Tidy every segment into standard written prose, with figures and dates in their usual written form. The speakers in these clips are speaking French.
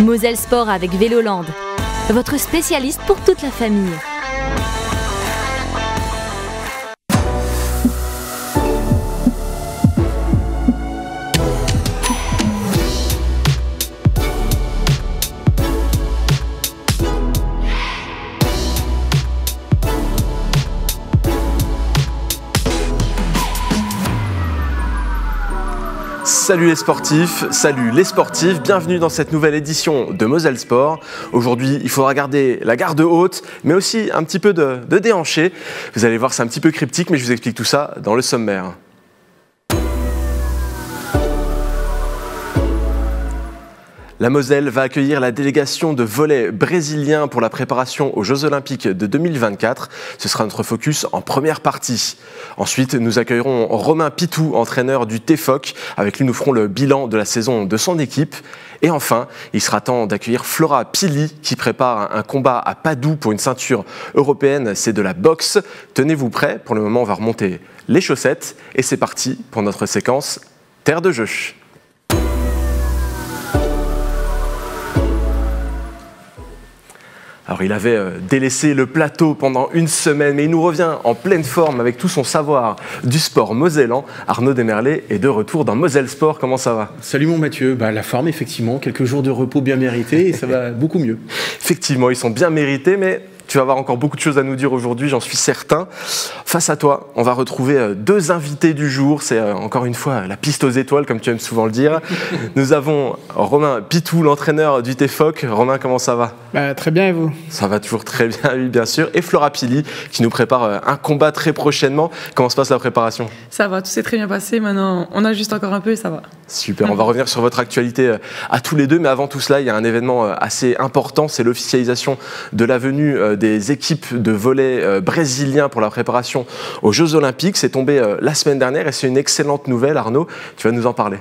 Moselle Sport avec Véloland, votre spécialiste pour toute la famille. Salut les sportifs, salut les sportifs, bienvenue dans cette nouvelle édition de Moselle Sport. Aujourd'hui, il faudra garder la garde haute, mais aussi un petit peu de déhanché. Vous allez voir, c'est un petit peu cryptique, mais je vous explique tout ça dans le sommaire. La Moselle va accueillir la délégation de volley brésilien pour la préparation aux Jeux Olympiques de 2024. Ce sera notre focus en première partie. Ensuite, nous accueillerons Romain Pitou, entraîneur du TFOC. Avec lui, nous ferons le bilan de la saison de son équipe. Et enfin, il sera temps d'accueillir Flora Pili qui prépare un combat à Padoue pour une ceinture européenne. C'est de la boxe. Tenez-vous prêts. Pour le moment, on va remonter les chaussettes. Et c'est parti pour notre séquence Terre de jeu. Alors il avait délaissé le plateau pendant une semaine, mais il nous revient en pleine forme avec tout son savoir du sport mosellan. Arnaud Desmerlet est de retour dans Moselle Sport, comment ça va? Salut mon Mathieu, la forme effectivement, quelques jours de repos bien mérités et ça va beaucoup mieux. Effectivement, ils sont bien mérités, mais tu vas avoir encore beaucoup de choses à nous dire aujourd'hui, j'en suis certain. Face à toi, on va retrouver deux invités du jour. C'est encore une fois la piste aux étoiles, comme tu aimes souvent le dire. Nous avons Romain Pitou, l'entraîneur du TFOC. Romain, comment ça va? Très bien, et vous? Ça va toujours très bien, oui, bien sûr. Et Flora Pili, qui nous prépare un combat très prochainement. Comment se passe la préparation? Ça va, tout s'est très bien passé. Maintenant, on a juste encore un peu et ça va. Super, on va revenir sur votre actualité à tous les deux. Mais avant tout cela, il y a un événement assez important. C'est l'officialisation de la venue des équipes de volley brésiliens pour la préparation aux Jeux Olympiques. C'est tombé la semaine dernière et c'est une excellente nouvelle. Arnaud, tu vas nous en parler.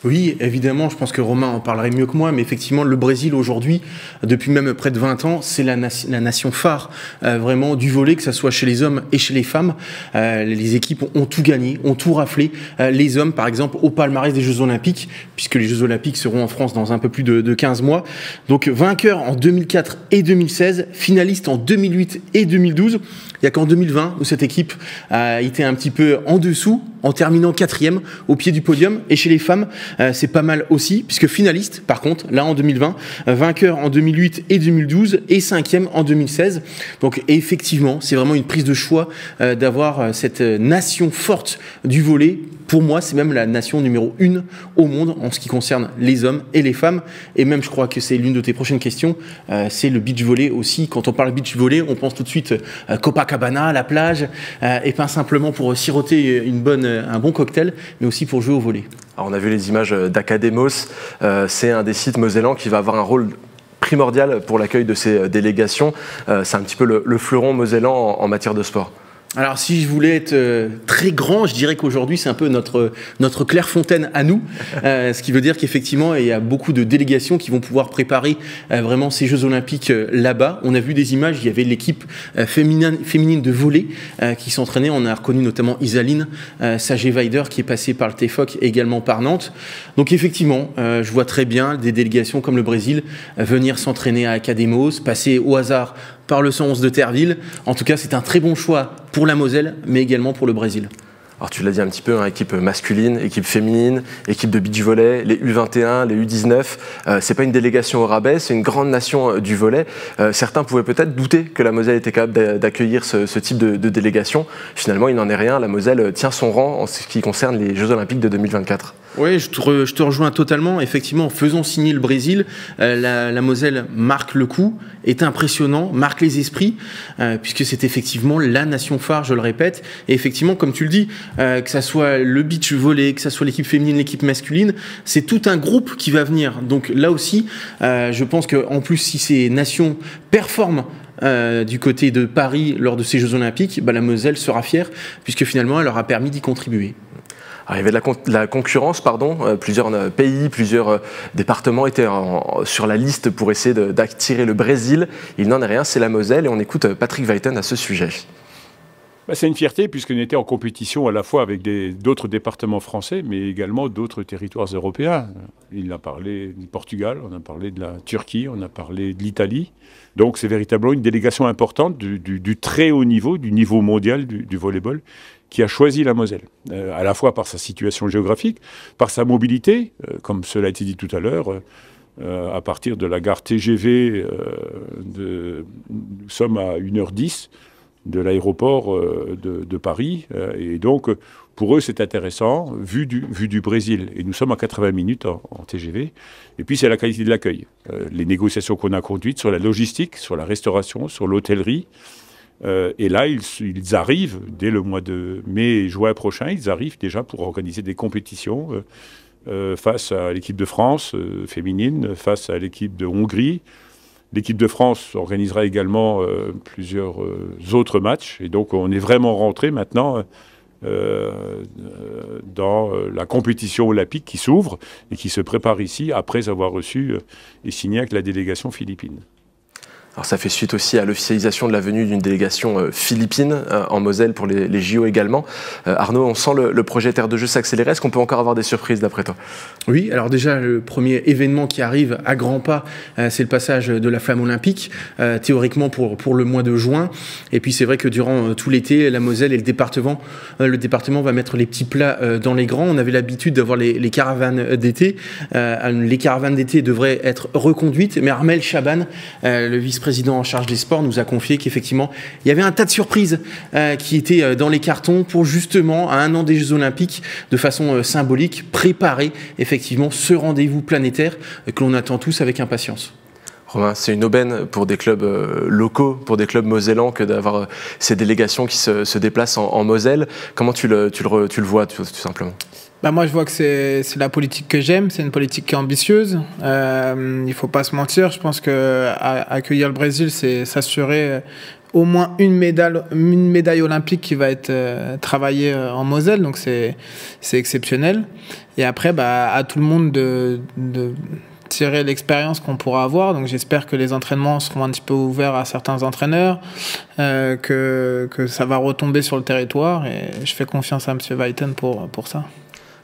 Oui, évidemment, je pense que Romain en parlerait mieux que moi, mais effectivement, le Brésil aujourd'hui, depuis même près de 20 ans, c'est la nation phare vraiment du volley, que ce soit chez les hommes et chez les femmes. Les équipes ont tout gagné, ont tout raflé. Les hommes, par exemple, au palmarès des Jeux Olympiques, puisque les Jeux Olympiques seront en France dans un peu plus de 15 mois. Donc, vainqueur en 2004 et 2016, finaliste en 2008 et 2012. Il n'y a qu'en 2020 où cette équipe a été un petit peu en dessous, en terminant 4e au pied du podium. Et chez les femmes, c'est pas mal aussi, puisque finaliste, par contre, là en 2020, vainqueur en 2008 et 2012 et 5e en 2016. Donc effectivement, c'est vraiment une prise de choix d'avoir cette nation forte du volley. Pour moi, c'est même la nation numéro 1 au monde en ce qui concerne les hommes et les femmes. Et même, je crois que c'est l'une de tes prochaines questions, c'est le beach volley aussi. Quand on parle beach volley, on pense tout de suite Copacabana, la plage, et pas simplement pour siroter un bon cocktail, mais aussi pour jouer au volley. Alors, on a vu les images d'Academos. C'est un des sites mosellans qui va avoir un rôle primordial pour l'accueil de ces délégations. C'est un petit peu le fleuron mosellan en matière de sport. Alors, si je voulais être très grand, je dirais qu'aujourd'hui, c'est un peu notre Clairefontaine à nous. Ce qui veut dire qu'effectivement, il y a beaucoup de délégations qui vont pouvoir préparer vraiment ces Jeux Olympiques là-bas. On a vu des images, il y avait l'équipe féminine de volley qui s'entraînait. On a reconnu notamment Isaline Sagé-Weider qui est passée par le TFOC et également par Nantes. Donc, effectivement, je vois très bien des délégations comme le Brésil venir s'entraîner à Academos, passer au hasard par le 111 de Terreville. En tout cas, c'est un très bon choix pour la Moselle, mais également pour le Brésil. Alors tu l'as dit un petit peu, équipe masculine, équipe féminine, équipe de beach volley, les U21, les U19. C'est pas une délégation au rabais, c'est une grande nation du volley. Certains pouvaient peut-être douter que la Moselle était capable d'accueillir ce type de délégation. Finalement, il n'en est rien. La Moselle tient son rang en ce qui concerne les Jeux Olympiques de 2024. Oui, je te rejoins totalement. Effectivement, en faisant signer le Brésil, la Moselle marque le coup, est impressionnant, marque les esprits, puisque c'est effectivement la nation phare, je le répète. Et effectivement, comme tu le dis, que ça soit le beach volley, que ça soit l'équipe féminine, l'équipe masculine, c'est tout un groupe qui va venir. Donc là aussi, je pense qu'en plus, si ces nations performent du côté de Paris lors de ces Jeux Olympiques, la Moselle sera fière, puisque finalement, elle leur a permis d'y contribuer. Alors, il y avait de la concurrence, plusieurs pays, plusieurs départements étaient sur la liste pour essayer d'attirer le Brésil. Il n'en est rien, c'est la Moselle et on écoute Patrick Weiten à ce sujet. C'est une fierté puisqu'on était en compétition à la fois avec d'autres départements français, mais également d'autres territoires européens. Il a parlé du Portugal, on a parlé de la Turquie, on a parlé de l'Italie. Donc c'est véritablement une délégation importante du très haut niveau, du niveau mondial du volleyball, qui a choisi la Moselle, à la fois par sa situation géographique, par sa mobilité, comme cela a été dit tout à l'heure. À partir de la gare TGV, nous sommes à 1h10 de l'aéroport de Paris. Et donc, pour eux, c'est intéressant, vu du Brésil. Et nous sommes à 80 minutes en TGV. Et puis, c'est la qualité de l'accueil. Les négociations qu'on a conduites sur la logistique, sur la restauration, sur l'hôtellerie. Et là, ils arrivent, dès le mois de mai et juin prochain, ils arrivent déjà pour organiser des compétitions face à l'équipe de France féminine, face à l'équipe de Hongrie. L'équipe de France organisera également plusieurs autres matchs. Et donc, on est vraiment rentré maintenant dans la compétition olympique qui s'ouvre et qui se prépare ici après avoir reçu et signé avec la délégation philippine. Alors ça fait suite aussi à l'officialisation de la venue d'une délégation philippine en Moselle pour les JO également. Arnaud, on sent le projet Terre de Jeux s'accélérer. Est-ce qu'on peut encore avoir des surprises d'après toi? Oui, alors déjà le premier événement qui arrive à grands pas, c'est le passage de la flamme olympique, théoriquement pour le mois de juin. Et puis c'est vrai que durant tout l'été, la Moselle et le département va mettre les petits plats dans les grands. On avait l'habitude d'avoir les caravanes d'été. Les caravanes d'été devraient être reconduites, mais Armel Chaban, le vice-président en charge des sports, nous a confié qu'effectivement, il y avait un tas de surprises qui étaient dans les cartons pour justement, à un an des Jeux Olympiques, de façon symbolique, préparer effectivement ce rendez-vous planétaire que l'on attend tous avec impatience. Romain, c'est une aubaine pour des clubs locaux, pour des clubs mosellans, que d'avoir ces délégations qui se déplacent en Moselle. Comment tu le vois, tout simplement? Moi, je vois que c'est la politique que j'aime. C'est une politique qui est ambitieuse. Il faut pas se mentir. Je pense que accueillir le Brésil, c'est s'assurer au moins une médaille olympique qui va être travaillée en Moselle. Donc, c'est exceptionnel. Et après, à tout le monde de tirer l'expérience qu'on pourra avoir. Donc, j'espère que les entraînements seront un petit peu ouverts à certains entraîneurs, que ça va retomber sur le territoire. Et je fais confiance à M. Weiten pour ça.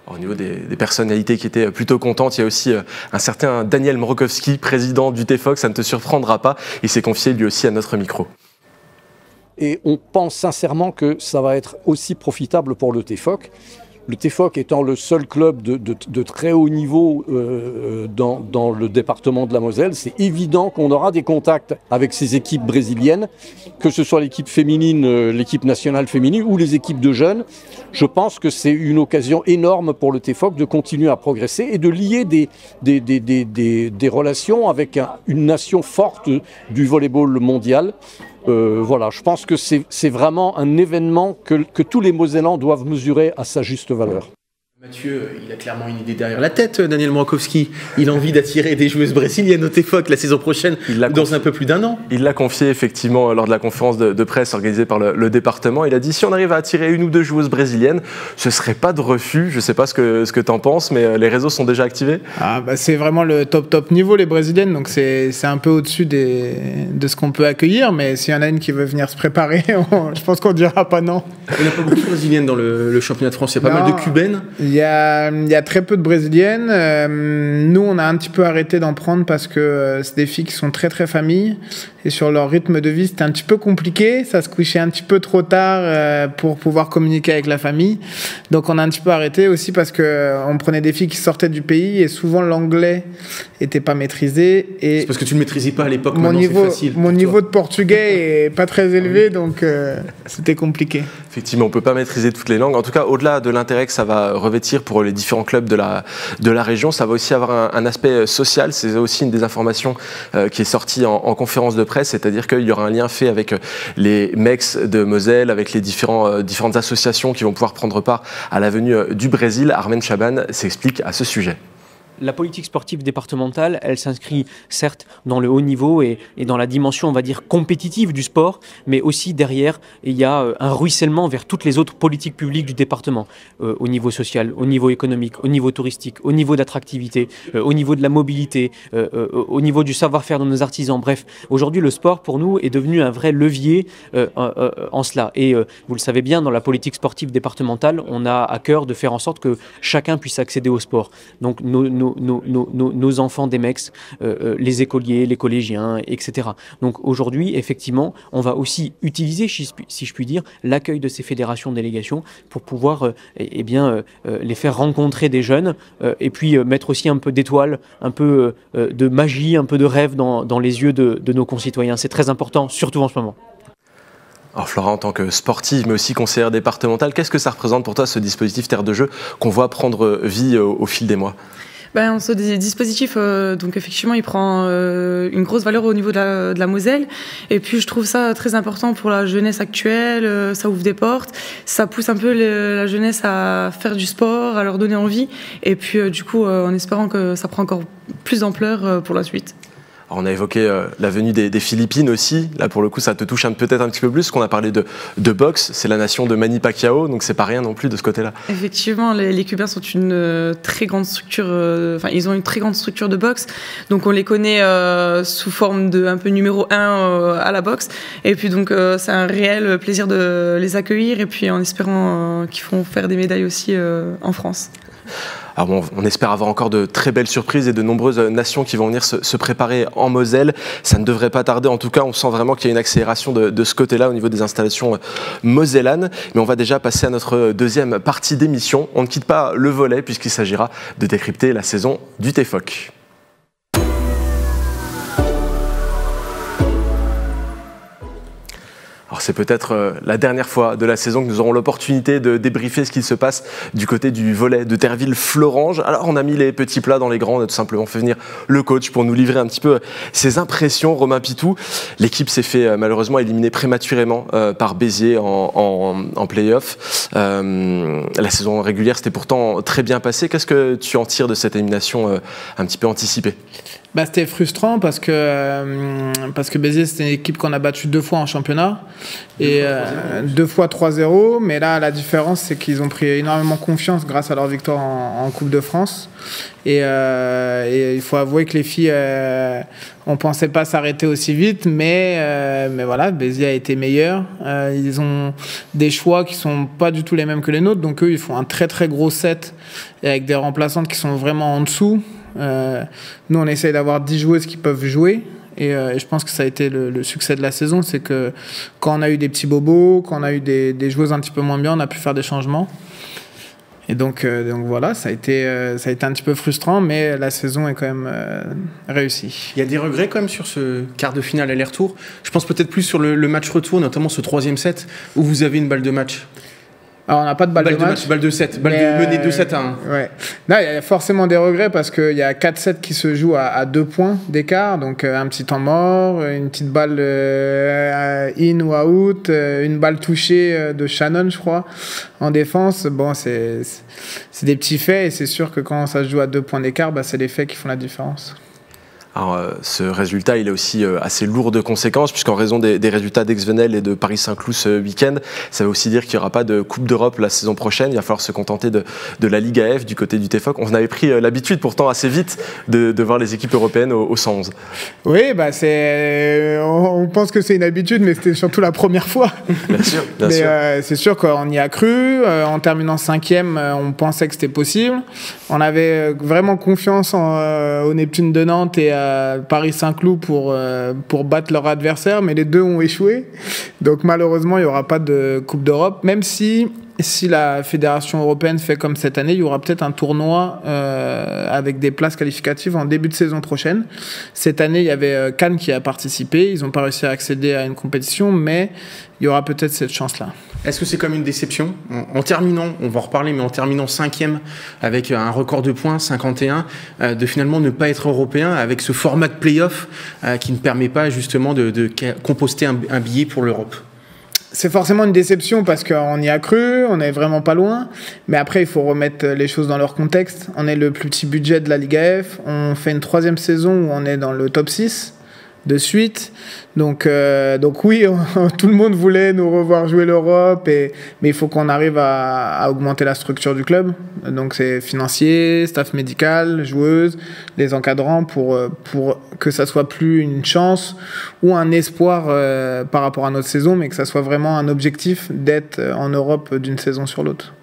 Au niveau des personnalités qui étaient plutôt contentes, il y a aussi un certain Daniel Mrokowski, président du TFOC, ça ne te surprendra pas. Il s'est confié lui aussi à notre micro. Et on pense sincèrement que ça va être aussi profitable pour le TFOC. Le TFOC étant le seul club de très haut niveau dans le département de la Moselle, c'est évident qu'on aura des contacts avec ces équipes brésiliennes, que ce soit l'équipe féminine, l'équipe nationale féminine ou les équipes de jeunes. Je pense que c'est une occasion énorme pour le TFOC de continuer à progresser et de lier des relations avec une nation forte du volleyball mondial. Voilà, je pense que c'est vraiment un événement que tous les Mosellans doivent mesurer à sa juste valeur. Mathieu, il a clairement une idée derrière la tête, Daniel Mrokowski. Il a envie d'attirer des joueuses brésiliennes au TFOC la saison prochaine, dans un peu plus d'un an. Il l'a confié effectivement lors de la conférence de presse organisée par le département. Il a dit si on arrive à attirer une ou deux joueuses brésiliennes, ce ne serait pas de refus. Je ne sais pas ce que tu en penses, mais les réseaux sont déjà activés. C'est vraiment le top niveau, les brésiliennes. Donc c'est un peu au-dessus de ce qu'on peut accueillir. Mais s'il y en a une qui veut venir se préparer, je pense qu'on ne dira pas non. Il n'y a pas beaucoup de brésiliennes dans le championnat de France. Il y a pas mal de cubaines. Il y a très peu de brésiliennes. Nous, on a un petit peu arrêté d'en prendre parce que c'est des filles qui sont très très familles. Et sur leur rythme de vie, c'était un petit peu compliqué. Ça se couchait un petit peu trop tard pour pouvoir communiquer avec la famille. Donc on a un petit peu arrêté aussi parce qu'on prenait des filles qui sortaient du pays et souvent l'anglais n'était pas maîtrisé. C'est parce que tu ne le maîtrisais pas à l'époque, maintenant c'est facile. Mon niveau de portugais est pas très élevé, donc c'était compliqué. Effectivement, on ne peut pas maîtriser toutes les langues. En tout cas, au-delà de l'intérêt que ça va revêtir pour les différents clubs de la région, ça va aussi avoir un aspect social. C'est aussi une des informations qui est sortie en conférence de presse, c'est-à-dire qu'il y aura un lien fait avec les MEX de Moselle, avec les différentes associations qui vont pouvoir prendre part à la venue du Brésil. Armel Chaban s'explique à ce sujet. la politique sportive départementale, elle s'inscrit certes dans le haut niveau et dans la dimension, on va dire, compétitive du sport, mais aussi derrière, il y a un ruissellement vers toutes les autres politiques publiques du département, au niveau social, au niveau économique, au niveau touristique, au niveau d'attractivité, au niveau de la mobilité, au niveau du savoir-faire de nos artisans. Bref, aujourd'hui, le sport, pour nous, est devenu un vrai levier en cela. Et vous le savez bien, dans la politique sportive départementale, on a à cœur de faire en sorte que chacun puisse accéder au sport. Donc nos enfants des MEX, les écoliers, les collégiens, etc. Donc aujourd'hui, effectivement, on va aussi utiliser, si je puis dire, l'accueil de ces fédérations, délégations pour pouvoir les faire rencontrer des jeunes et puis mettre aussi un peu d'étoiles, un peu de magie, un peu de rêve dans les yeux de nos concitoyens. C'est très important, surtout en ce moment. Alors Flora, en tant que sportive, mais aussi conseillère départementale, qu'est-ce que ça représente pour toi, ce dispositif Terre de Jeu, qu'on voit prendre vie au fil des mois ? Ce dispositif, donc effectivement, il prend une grosse valeur au niveau de la Moselle. Et puis, je trouve ça très important pour la jeunesse actuelle. Ça ouvre des portes. Ça pousse un peu la jeunesse à faire du sport, à leur donner envie. Et puis, du coup, en espérant que ça prend encore plus d'ampleur pour la suite. Alors on a évoqué la venue des Philippines aussi. Là, pour le coup, ça te touche peut-être un petit peu plus, qu'on a parlé de boxe. C'est la nation de Manny Pacquiao, donc c'est pas rien non plus de ce côté-là. Effectivement, les Cubains sont une très grande structure. Ils ont une très grande structure de boxe. Donc on les connaît sous forme de un peu numéro 1 à la boxe. Et puis donc c'est un réel plaisir de les accueillir. Et puis en espérant qu'ils vont faire des médailles aussi en France. Alors bon, on espère avoir encore de très belles surprises et de nombreuses nations qui vont venir se préparer en Moselle. Ça ne devrait pas tarder. En tout cas, on sent vraiment qu'il y a une accélération de ce côté-là au niveau des installations mosellanes. Mais on va déjà passer à notre deuxième partie d'émission. On ne quitte pas le volley puisqu'il s'agira de décrypter la saison du TFOC. Alors c'est peut-être la dernière fois de la saison que nous aurons l'opportunité de débriefer ce qu'il se passe du côté du volley de Terville-Florange. Alors on a mis les petits plats dans les grands, on a tout simplement fait venir le coach pour nous livrer un petit peu ses impressions. Romain Pitou, l'équipe s'est fait malheureusement éliminer prématurément par Béziers en play-off. La saison régulière s'était pourtant très bien passée. Qu'est-ce que tu en tires de cette élimination un petit peu anticipée ? C'était frustrant parce que Béziers, c'était une équipe qu'on a battue 2 fois en championnat. Et 2 fois 3-0. Mais là, la différence, c'est qu'ils ont pris énormément confiance grâce à leur victoire en Coupe de France. Et il faut avouer que les filles, on ne pensait pas s'arrêter aussi vite. Mais voilà, Béziers a été meilleur. Ils ont des choix qui ne sont pas du tout les mêmes que les nôtres. Donc eux, ils font un très très gros set et avec des remplaçantes qui sont vraiment en dessous. Nous on essaye d'avoir 10 joueuses qui peuvent jouer et je pense que ça a été le succès de la saison, c'est que quand on a eu des petits bobos, quand on a eu des joueuses un petit peu moins bien, on a pu faire des changements et donc voilà, ça a été un petit peu frustrant, mais la saison est quand même réussie. Il y a des regrets quand même sur ce quart de finale aller-retour. Je pense peut-être plus sur le match retour, notamment ce 3e set où vous avez une balle de match. Alors, on n'a pas de balle de match. Balle de 7, balle de mener 2-7 à 1. Ouais. Là, il y a forcément des regrets parce qu'il y a 4 sets qui se jouent à 2 points d'écart. Donc, un petit temps mort, une petite balle in ou out, une balle touchée de Shannon, je crois, en défense. Bon, c'est des petits faits et c'est sûr que quand ça se joue à 2 points d'écart, c'est les faits qui font la différence. Alors, ce résultat, il est aussi assez lourd de conséquences, puisqu'en raison des résultats d'Aix-Venelle et de Paris-Saint-Cloud ce week-end, ça veut aussi dire qu'il n'y aura pas de Coupe d'Europe la saison prochaine. Il va falloir se contenter de la Ligue AF du côté du TFOC. On avait pris l'habitude pourtant assez vite de voir les équipes européennes au 111. Oui, on pense que c'est une habitude, mais c'était surtout la première fois. Bien sûr, bien sûr. C'est sûr qu'on y a cru. En terminant 5e, on pensait que c'était possible. On avait vraiment confiance au Neptune de Nantes et Paris-Saint-Cloud pour battre leur adversaire, mais les deux ont échoué. Donc malheureusement, il n'y aura pas de Coupe d'Europe, même si la Fédération européenne fait comme cette année, il y aura peut-être un tournoi avec des places qualificatives en début de saison prochaine. Cette année, il y avait Cannes qui a participé. Ils n'ont pas réussi à accéder à une compétition, mais il y aura peut-être cette chance-là. Est-ce que c'est comme une déception en terminant, on va en reparler, mais en terminant 5e avec un record de points, 51, de finalement ne pas être européen avec ce format de play-off qui ne permet pas justement de composter un billet pour l'Europe? c'est forcément une déception parce qu'on y a cru, on est vraiment pas loin. Mais après, il faut remettre les choses dans leur contexte. On est le plus petit budget de la Liga F. On fait une 3e saison où on est dans le top 6 de suite. Donc oui, tout le monde voulait nous revoir jouer l'Europe, mais il faut qu'on arrive à augmenter la structure du club. Donc c'est financier, staff médical, joueuses, les encadrants pour que ça soit plus une chance ou un espoir par rapport à notre saison, mais que ça soit vraiment un objectif d'être en Europe d'une saison sur l'autre.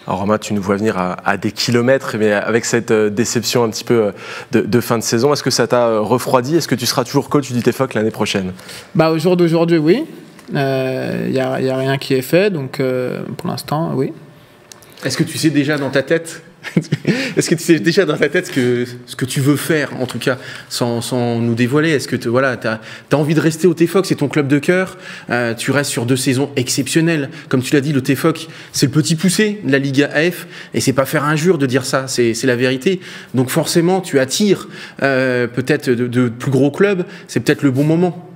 Alors Romain, tu nous vois venir à des kilomètres, mais avec cette déception un petit peu de fin de saison, est-ce que ça t'a refroidi? Est-ce que tu seras toujours coach du TFOC l'année prochaine? Au jour d'aujourd'hui, oui. Y a rien qui est fait, donc pour l'instant, oui. Est-ce que tu sais déjà dans ta tête ce que tu veux faire, en tout cas, sans nous dévoiler? Est-ce que tu as envie de rester au TFOC? C'est ton club de cœur. Tu restes sur 2 saisons exceptionnelles. Comme tu l'as dit, le TFOC, c'est le petit poussé de la Liga F. Et c'est pas faire injure de dire ça, c'est la vérité. Donc forcément, tu attires peut-être de plus gros clubs. C'est peut-être le bon moment.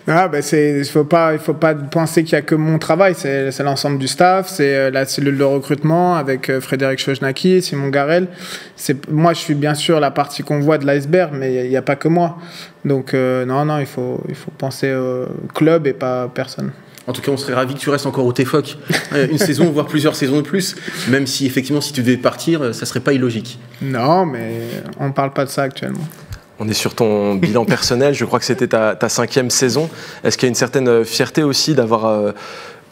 Il faut pas penser qu'il y a que mon travail, c'est l'ensemble du staff, c'est la cellule de recrutement avec Frédéric Chojnacki, Simon Garel. Moi, je suis bien sûr la partie qu'on voit de l'iceberg, mais il n'y a pas que moi. Donc non, il faut penser au club et pas personne. En tout cas, on serait ravis que tu restes encore au TFOC une saison, voire plusieurs saisons de plus, même si effectivement, si tu devais partir, ça serait pas illogique. Non, mais on parle pas de ça actuellement. On est sur ton bilan personnel, je crois que c'était ta 5e saison. Est-ce qu'il y a une certaine fierté aussi d'avoir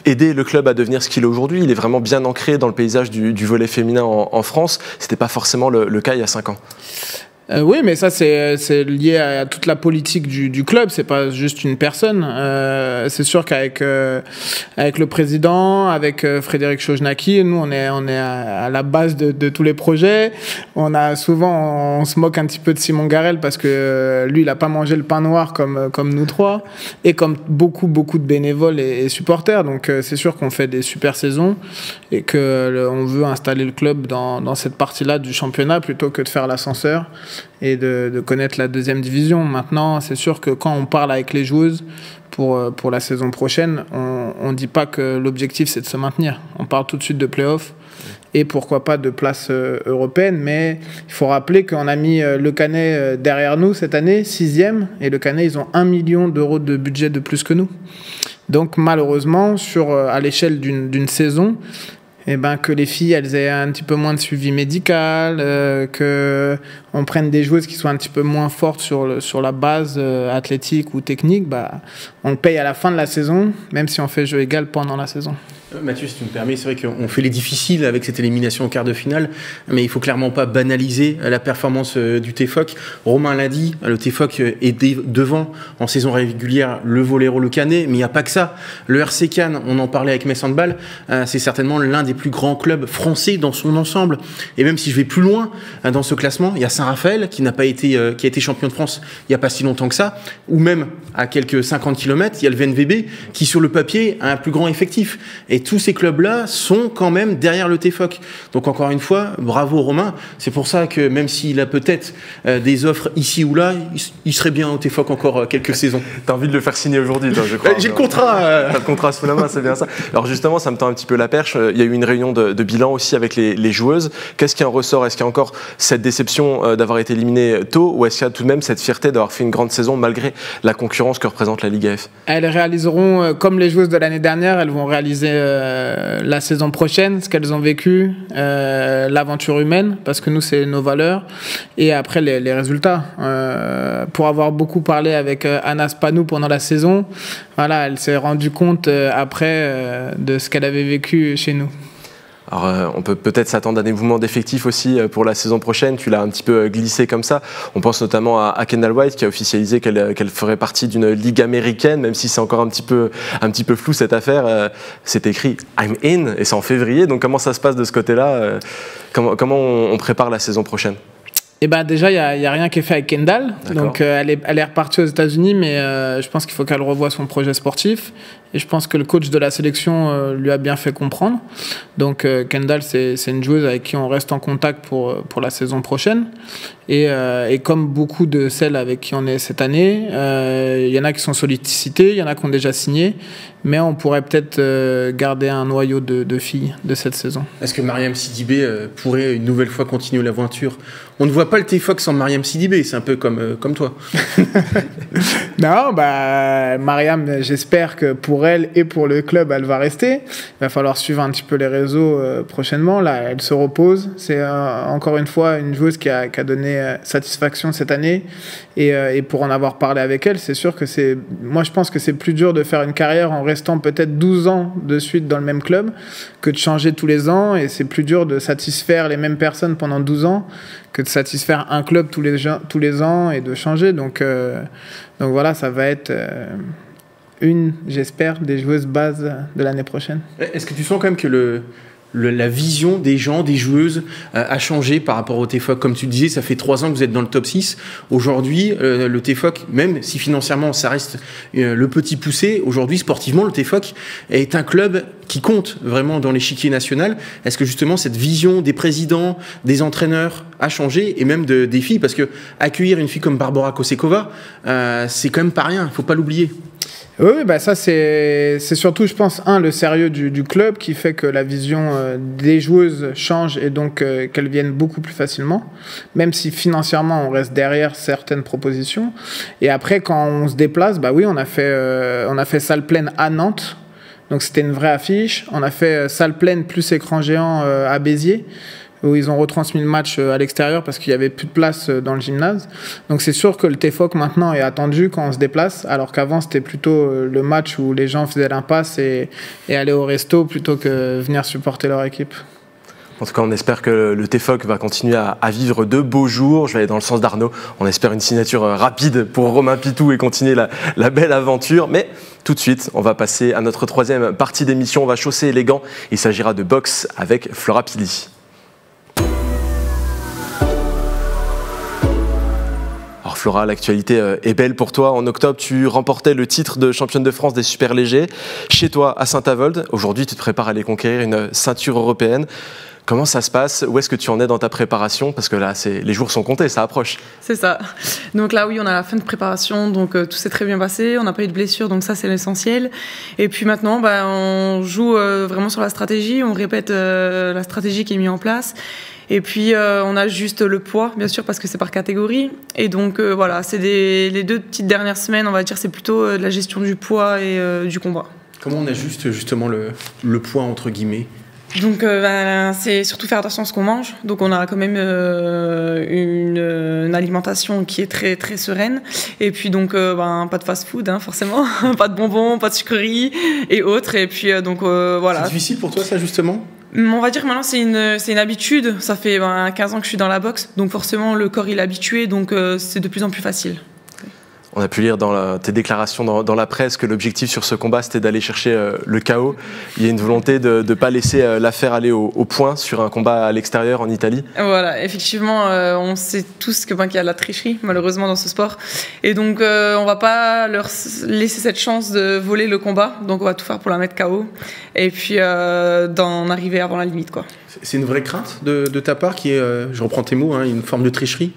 aidé le club à devenir ce qu'il est aujourd'hui? Il est vraiment bien ancré dans le paysage du volley féminin en France. Ce n'était pas forcément le cas il y a 5 ans. Oui, mais ça, c'est lié à toute la politique du club. C'est pas juste une personne. C'est sûr qu'avec avec le président, avec Frédéric Chojnacki, nous, on est à la base de tous les projets. On se moque un petit peu de Simon Garel parce que lui, il a pas mangé le pain noir comme nous trois et comme beaucoup de bénévoles et supporters. Donc, c'est sûr qu'on fait des super saisons et que on veut installer le club dans cette partie-là du championnat plutôt que de faire l'ascenseur et de connaître la 2e division. Maintenant, c'est sûr que quand on parle avec les joueuses pour la saison prochaine, on ne dit pas que l'objectif c'est de se maintenir. On parle tout de suite de play-off et pourquoi pas de place européenne, mais il faut rappeler qu'on a mis Le Canet derrière nous cette année, 6e, et Le Canet, ils ont 1 million d'euros de budget de plus que nous. Donc malheureusement, à l'échelle d'une saison, que les filles elles aient un petit peu moins de suivi médical, qu'on prenne des joueuses qui soient un petit peu moins fortes sur la base athlétique ou technique, on le paye à la fin de la saison, même si on fait jeu égal pendant la saison. Mathieu, si tu me permets, c'est vrai qu'on fait les difficiles avec cette élimination en quart de finale, mais il faut clairement pas banaliser la performance du TFOC. Romain l'a dit, le TFOC est devant en saison régulière le Voléro Le Canet, mais il n'y a pas que ça. Le RC Cannes, on en parlait avec Metz Handball, c'est certainement l'un des plus grands clubs français dans son ensemble. Et même si je vais plus loin dans ce classement, il y a Saint-Raphaël qui a été champion de France il n'y a pas si longtemps que ça, ou même à quelques 50 km, il y a le VNVB qui sur le papier a un plus grand effectif. Et tous ces clubs-là sont quand même derrière le TFOC. Donc encore une fois, bravo Romain. C'est pour ça que même s'il a peut-être des offres ici ou là, il serait bien au TFOC encore quelques saisons. T'as envie de le faire signer aujourd'hui, toi, je crois. J'ai le contrat. T'as le contrat sous la main, c'est bien ça. Alors justement, ça me tend un petit peu la perche. Il y a eu une réunion de bilan aussi avec les joueuses. Qu'est-ce qui en ressort? Est-ce qu'il y a encore cette déception d'avoir été éliminé tôt, ou est-ce qu'il y a tout de même cette fierté d'avoir fait une grande saison malgré la concurrence que représente la Liga F? Elles réaliseront, comme les joueuses de l'année dernière, elles vont réaliser la saison prochaine, ce qu'elles ont vécu, l'aventure humaine, parce que nous, c'est nos valeurs, et après les résultats. Pour avoir beaucoup parlé avec Anna Spanou pendant la saison, voilà, elle s'est rendue compte après de ce qu'elle avait vécu chez nous. Alors, on peut peut-être s'attendre à des mouvements d'effectifs aussi pour la saison prochaine. Tu l'as un petit peu glissé comme ça. On pense notamment à Kendall White qui a officialisé qu'elle ferait partie d'une ligue américaine, même si c'est encore un petit peu flou cette affaire. C'est écrit « I'm in » et c'est en février. Donc comment ça se passe de ce côté-là? Comment on prépare la saison prochaine? Et ben déjà, il y a rien qui est fait avec Kendall. Donc elle est repartie aux États-Unis, mais je pense qu'il faut qu'elle revoie son projet sportif. Et je pense que le coach de la sélection lui a bien fait comprendre. Donc Kendall, c'est une joueuse avec qui on reste en contact pour la saison prochaine. Et comme beaucoup de celles avec qui on est cette année, il y en a qui sont sollicités, il y en a qui ont déjà signé. Mais on pourrait peut-être garder un noyau de filles de cette saison. Est-ce que Mariam Sidibé pourrait une nouvelle fois continuer l'aventure? On ne voit pas le TFOC sans Mariam Sidibé, c'est un peu comme toi. Non, Mariam, j'espère que pour elle et pour le club, elle va rester. Il va falloir suivre un petit peu les réseaux prochainement. Là, elle se repose. C'est encore une fois une joueuse qui a donné satisfaction cette année. Et pour en avoir parlé avec elle, c'est sûr que moi, je pense que c'est plus dur de faire une carrière en restant peut-être 12 ans de suite dans le même club que de changer tous les ans. Et c'est plus dur de satisfaire les mêmes personnes pendant 12 ans que de satisfaire un club tous les ans et de changer. Donc voilà, ça va être j'espère, des joueuses bases de l'année prochaine. Est-ce que tu sens quand même que la vision des gens, des joueuses a changé par rapport au TFOC? Comme tu le disais, ça fait 3 ans que vous êtes dans le top 6. Aujourd'hui, le TFOC, même si financièrement ça reste le petit poussé, aujourd'hui sportivement, le TFOC est un club qui compte vraiment dans l'échiquier national. Est-ce que justement cette vision des présidents, des entraîneurs a changé, et même des filles? Parce que accueillir une fille comme Barbora Kosekova, c'est quand même pas rien, il ne faut pas l'oublier. Oui, ça c'est surtout, je pense, le sérieux du club qui fait que la vision des joueuses change et donc qu'elles viennent beaucoup plus facilement, même si financièrement on reste derrière certaines propositions. Et après, quand on se déplace, oui, on a fait salle pleine à Nantes, donc c'était une vraie affiche. On a fait salle pleine plus écran géant à Béziers, où ils ont retransmis le match à l'extérieur parce qu'il n'y avait plus de place dans le gymnase. Donc c'est sûr que le TFOC maintenant est attendu quand on se déplace, alors qu'avant c'était plutôt le match où les gens faisaient l'impasse et allaient au resto plutôt que venir supporter leur équipe. En tout cas, on espère que le TFOC va continuer à vivre de beaux jours. Je vais aller dans le sens d'Arnaud. On espère une signature rapide pour Romain Pitou et continuer la belle aventure. Mais tout de suite, on va passer à notre 3e partie d'émission. On va chausser les gants. Il s'agira de boxe avec Flora Pili. Alors Flora, l'actualité est belle pour toi. En octobre, tu remportais le titre de championne de France des super légers chez toi à Saint-Avold. Aujourd'hui, tu te prépares à aller conquérir une ceinture européenne. Comment ça se passe? Où est-ce que tu en es dans ta préparation? Parce que là, les jours sont comptés, ça approche. C'est ça. Donc là, oui, on a la fin de préparation, donc tout s'est très bien passé. On n'a pas eu de blessure, donc ça, c'est l'essentiel. Et puis maintenant, on joue vraiment sur la stratégie. On répète la stratégie qui est mise en place. Et puis, on a juste le poids, bien sûr, parce que c'est par catégorie. Et donc, voilà, c'est les 2 petites dernières semaines, on va dire, c'est plutôt de la gestion du poids et du combat. Comment on ajuste justement le poids, entre guillemets? Donc, c'est surtout faire attention à ce qu'on mange. Donc, on a quand même une alimentation qui est très, très sereine. Et puis, donc, pas de fast-food, forcément. Pas de bonbons, pas de sucreries et autres. Et puis, voilà. C'est difficile pour toi, ça, justement? On va dire que maintenant, c'est une habitude. Ça fait 15 ans que je suis dans la boxe. Donc, forcément, le corps, il est habitué. Donc, c'est de plus en plus facile. On a pu lire dans tes déclarations dans la presse que l'objectif sur ce combat, c'était d'aller chercher le KO. Il y a une volonté de ne pas laisser l'affaire aller au point sur un combat à l'extérieur en Italie. Voilà, effectivement, on sait tous qu'il y a de la tricherie, malheureusement, dans ce sport. Et donc, on ne va pas leur laisser cette chance de voler le combat. Donc, on va tout faire pour la mettre KO. Et puis, d'en arriver avant la limite, quoi. C'est une vraie crainte de ta part qui est, je reprends tes mots, une forme de tricherie?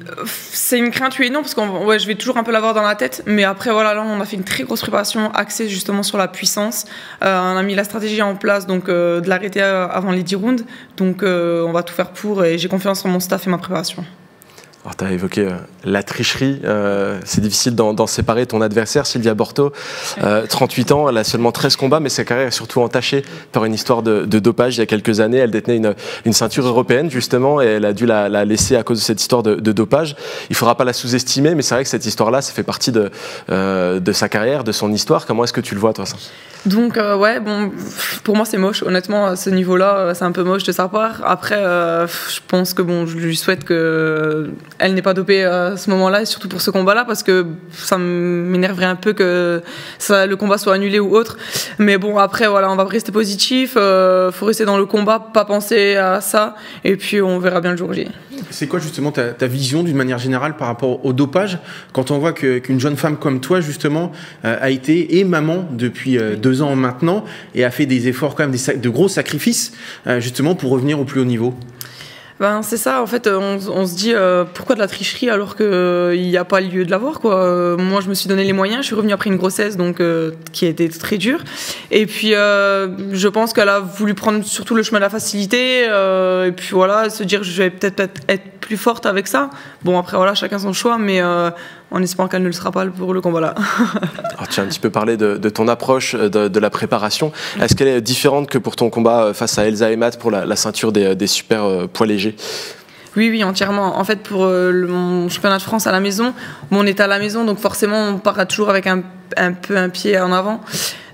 C'est une crainte, oui et non, parce que je vais toujours un peu l'avoir dans la tête. Mais après, voilà, là, on a fait une très grosse préparation axée justement sur la puissance. On a mis la stratégie en place, donc de l'arrêter avant les 10 rounds. Donc, on va tout faire pour, et j'ai confiance en mon staff et ma préparation. Alors, tu as évoqué la tricherie. C'est difficile d'en séparer ton adversaire, Sylvia Borto. 38 ans, elle a seulement 13 combats, mais sa carrière est surtout entachée par une histoire de dopage. Il y a quelques années, elle détenait une ceinture européenne, justement, et elle a dû la laisser à cause de cette histoire de dopage. Il ne faudra pas la sous-estimer, mais c'est vrai que cette histoire-là, ça fait partie de sa carrière, de son histoire. Comment est-ce que tu le vois, toi, ça? Donc, pour moi, c'est moche. Honnêtement, à ce niveau-là, c'est un peu moche de sa part. Après, je pense que je lui souhaite elle n'est pas dopée à ce moment-là, et surtout pour ce combat-là, parce que ça m'énerverait un peu que le combat soit annulé ou autre. Mais bon, après, voilà, on va rester positif, faut rester dans le combat, pas penser à ça, et puis on verra bien le jour J. C'est quoi justement ta vision d'une manière générale par rapport au dopage, quand on voit qu'une jeune femme comme toi justement a été maman depuis 2 ans maintenant et a fait des efforts quand même, de gros sacrifices justement pour revenir au plus haut niveau? Ben, c'est ça, en fait, on se dit pourquoi de la tricherie alors qu'il n'y a pas lieu de l'avoir, quoi. Moi, je me suis donné les moyens, je suis revenue après une grossesse donc, qui a été très dure. Et puis, je pense qu'elle a voulu prendre surtout le chemin de la facilité, et puis voilà, se dire je vais peut-être être plus forte avec ça. Bon, après, voilà, chacun son choix, mais en espérant qu'elle ne le sera pas pour le combat là. Alors, tu as un petit peu parlé de ton approche de la préparation. Est-ce qu'elle est différente que pour ton combat face à Elsa Emat pour la ceinture des super poids légers? Oui, entièrement. En fait, pour mon championnat de France à la maison, on est à la maison, donc forcément, on part toujours avec un peu un pied en avant.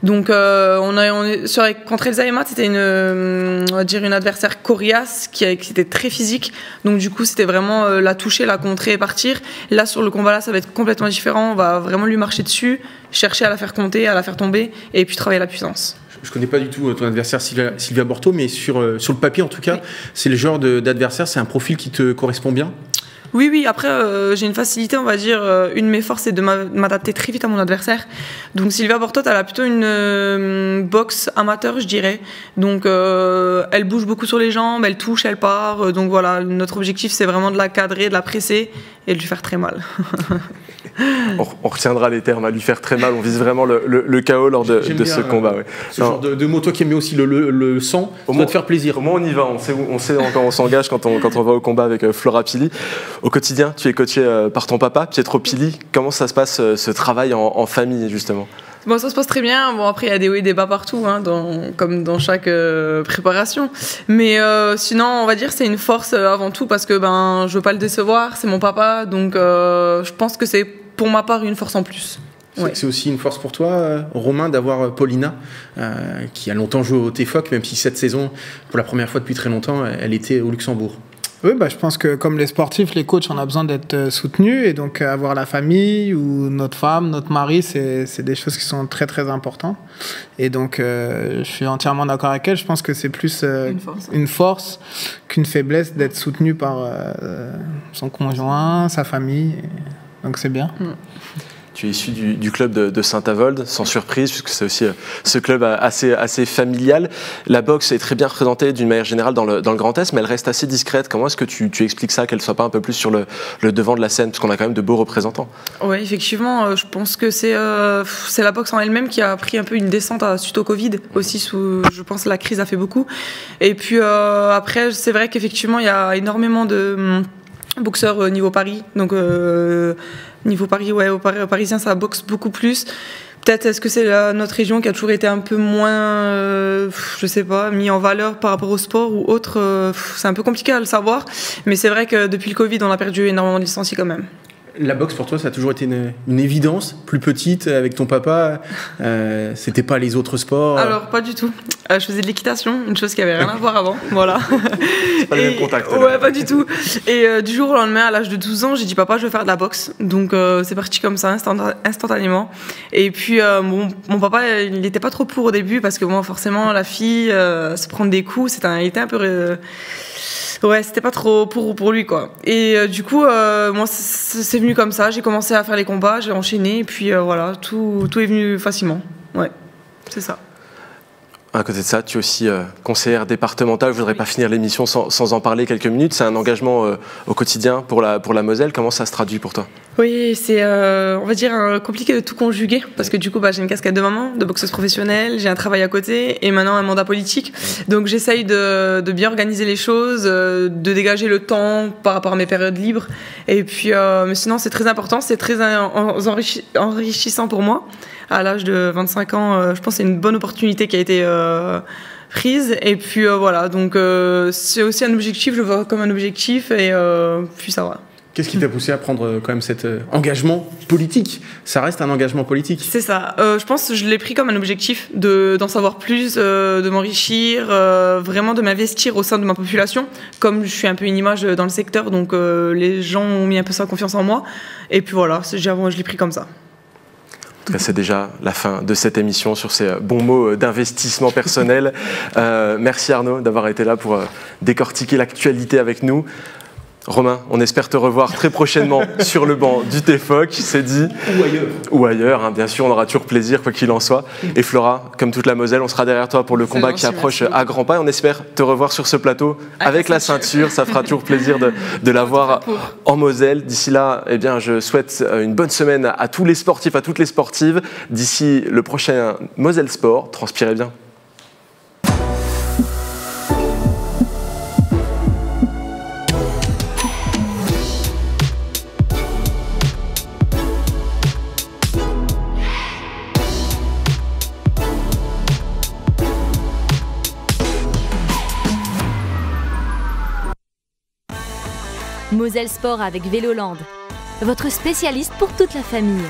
Donc, contre Elsa Emat, c'était on va dire une adversaire coriace qui était très physique. Donc, du coup, c'était vraiment la toucher, la contrer et partir. Là, sur le combat-là, ça va être complètement différent. On va vraiment lui marcher dessus, chercher à la faire compter, à la faire tomber, et puis travailler la puissance. Je connais pas du tout ton adversaire Sylvia Borto, mais sur le papier en tout cas, oui. C'est le genre d'adversaire, c'est un profil qui te correspond bien? Oui, après j'ai une facilité, on va dire, une de mes forces c'est de m'adapter très vite à mon adversaire. Donc Sylvia Borto, elle a plutôt une boxe amateur, je dirais. Donc elle bouge beaucoup sur les jambes, elle touche, elle part. Donc voilà, notre objectif c'est vraiment de la cadrer, de la presser et de lui faire très mal. On retiendra les termes, à lui faire très mal, on vise vraiment le KO lors de ce combat. Ouais. Ce genre de mots, toi qui aimais aussi le sang, ça doit te faire plaisir. Au moins on y va, on sait quand on s'engage quand on va au combat avec Flora Pili. Au quotidien, tu es coaché par ton papa, Pietro Pili. Comment ça se passe ce travail en famille justement? Bon, ça se passe très bien. Bon, après, il y a des hauts et des bas partout, hein, comme dans chaque préparation. Mais sinon, on va dire c'est une force avant tout parce que je veux pas le décevoir, c'est mon papa. Donc, je pense que c'est pour ma part une force en plus. Ouais. C'est aussi une force pour toi, Romain, d'avoir Paulina, qui a longtemps joué au TFOC, même si cette saison, pour la première fois depuis très longtemps, elle était au Luxembourg. Oui, je pense que comme les sportifs, les coachs, on a besoin d'être soutenus. Et donc, avoir la famille ou notre femme, notre mari, c'est des choses qui sont très, très importantes. Et donc, je suis entièrement d'accord avec elle. Je pense que c'est plus une force qu'une faiblesse d'être soutenu par son conjoint, sa famille. Donc, c'est bien. Tu es issu du club de Saint-Avold, sans surprise, puisque c'est aussi ce club assez familial. La boxe est très bien représentée d'une manière générale dans le Grand Est, mais elle reste assez discrète. Comment est-ce que tu expliques ça, qu'elle ne soit pas un peu plus sur le devant de la scène, parce qu'on a quand même de beaux représentants? Oui, effectivement, je pense que c'est la boxe en elle-même qui a pris un peu une descente suite au Covid, aussi, je pense que la crise a fait beaucoup. Et puis après, c'est vrai qu'effectivement, il y a énormément de boxeurs niveau Paris, donc niveau Paris, ouais, au Parisien, ça boxe beaucoup plus. Peut-être est-ce que c'est notre région qui a toujours été un peu moins, je sais pas, mis en valeur par rapport au sport ou autre. C'est un peu compliqué à le savoir, mais c'est vrai que depuis le Covid, on a perdu énormément de licenciés quand même. La boxe pour toi, ça a toujours été une évidence, plus petite avec ton papa. C'était pas les autres sports. Alors pas du tout. Je faisais de l'équitation, une chose qui avait rien à voir avant. Voilà. C'est pas les mêmes contacts. Ouais, pas du tout. Et du jour au lendemain, à l'âge de 12 ans, j'ai dit papa, je veux faire de la boxe. Donc c'est parti comme ça, instantanément. Et puis mon papa, il n'était pas trop pour au début parce que bon, forcément, la fille se prendre des coups, il était un peu ouais, c'était pas trop pour lui, quoi. Et du coup, moi, c'est venu comme ça. J'ai commencé à faire les combats, j'ai enchaîné, et puis voilà, tout est venu facilement. Ouais, c'est ça. À côté de ça, tu es aussi conseillère départementale. Je ne voudrais pas finir l'émission sans en parler quelques minutes. C'est un engagement au quotidien pour la Moselle. Comment ça se traduit pour toi? Oui, c'est, on va dire, compliqué de tout conjuguer. Parce que du coup, j'ai une casquette de maman, de boxeuse professionnelle, j'ai un travail à côté et maintenant un mandat politique. Donc j'essaye de bien organiser les choses, de dégager le temps par rapport à mes périodes libres. Et puis, mais sinon, c'est très important, c'est très enrichissant pour moi. À l'âge de 25 ans, je pense que c'est une bonne opportunité qui a été prise. Et puis voilà, donc c'est aussi un objectif, je le vois comme un objectif et puis ça va. Qu'est-ce qui t'a poussé à prendre quand même cet engagement politique? Ça reste un engagement politique. C'est ça. Je pense que je l'ai pris comme un objectif d'en savoir plus, de m'enrichir, vraiment de m'investir au sein de ma population. Comme je suis un peu une image dans le secteur, donc les gens ont mis un peu sa confiance en moi. Et puis voilà, je l'ai pris comme ça. En tout cas, c'est déjà la fin de cette émission sur ces bons mots d'investissement personnel. Merci Arnaud d'avoir été là pour décortiquer l'actualité avec nous. Romain, on espère te revoir très prochainement sur le banc du TFOC, c'est dit. Ou ailleurs. Ou ailleurs, hein, bien sûr, on aura toujours plaisir, quoi qu'il en soit. Et Flora, comme toute la Moselle, on sera derrière toi pour le combat qui approche à grands pas. Et on espère te revoir sur ce plateau avec la ceinture. Ça fera toujours plaisir de la voir en Moselle. D'ici là, eh bien, je souhaite une bonne semaine à tous les sportifs, à toutes les sportives. D'ici le prochain Moselle Sport, transpirez bien. Moselle Sport avec Véloland, votre spécialiste pour toute la famille.